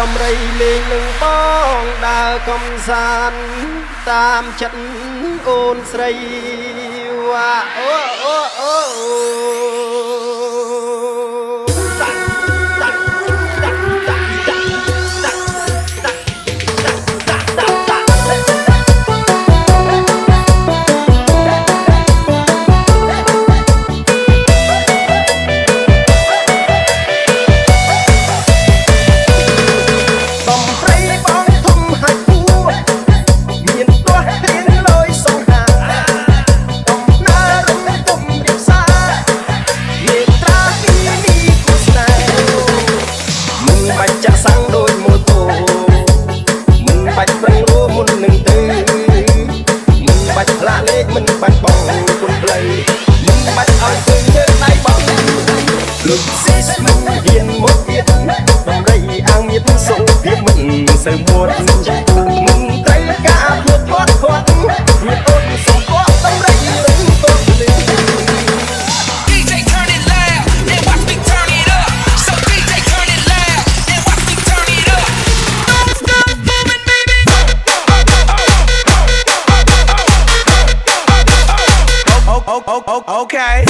ដំរីលេងនឹងបងដើរកំសាន្តតាមចិត្តអូនស្រីវ៉ាអូអូអូលោកស៊ីស្មិនហ៊ានមកទៀតដំរីអាំងមានសូភាពមិនសូវមួតមិនត្រូវការភួតខាត់វាអូនសុំបកដំរីរំពងលឺ DJ turn it loud and watch me turn it up so DJ turn it loud and watch me turn it up don't stop moving baby okay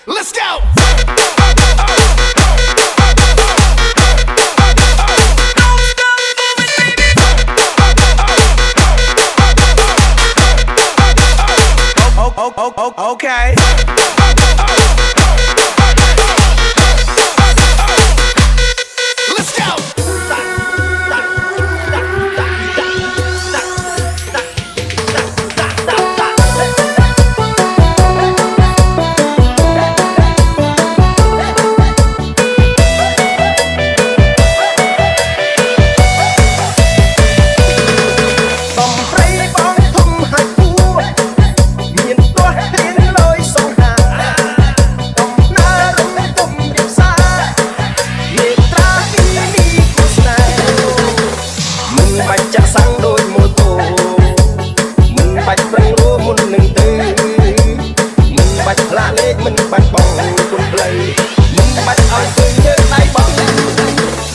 Let's go! Okay. Let's go!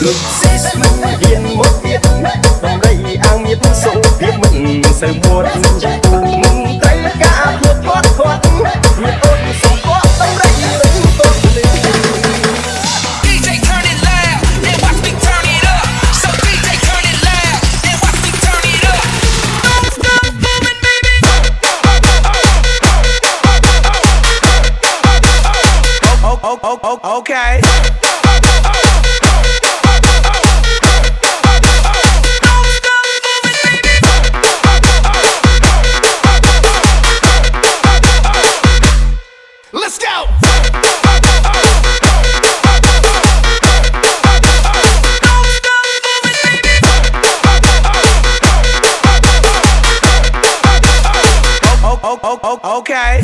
លោកស៊ីស្មិនហ៊ានមកទៀតដំរីអាំងមានសូភាពមិនសូវមួតមិនត្រូវការភួតខាត់វាអូនសុំបកដំរីរំពងលឺ DJ turn it loud and watch me turn it up so DJ turn it loud and watch me turn it up don't stop moving baby okay Let's go! Okay.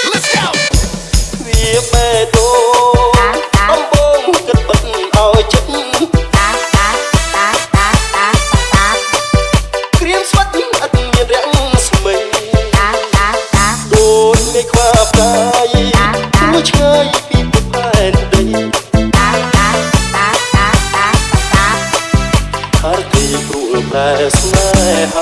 Let's go! វាបេះដូងអំបងគិតបិទឲ្យចិត្តក្រៀមស្វិតអត់មានរាំងស្មីដូចមេខ្វាផ្កាយគួរឆ្ងាយពីពុតផែនដីអរទីព្រួលប្រែស្នេហា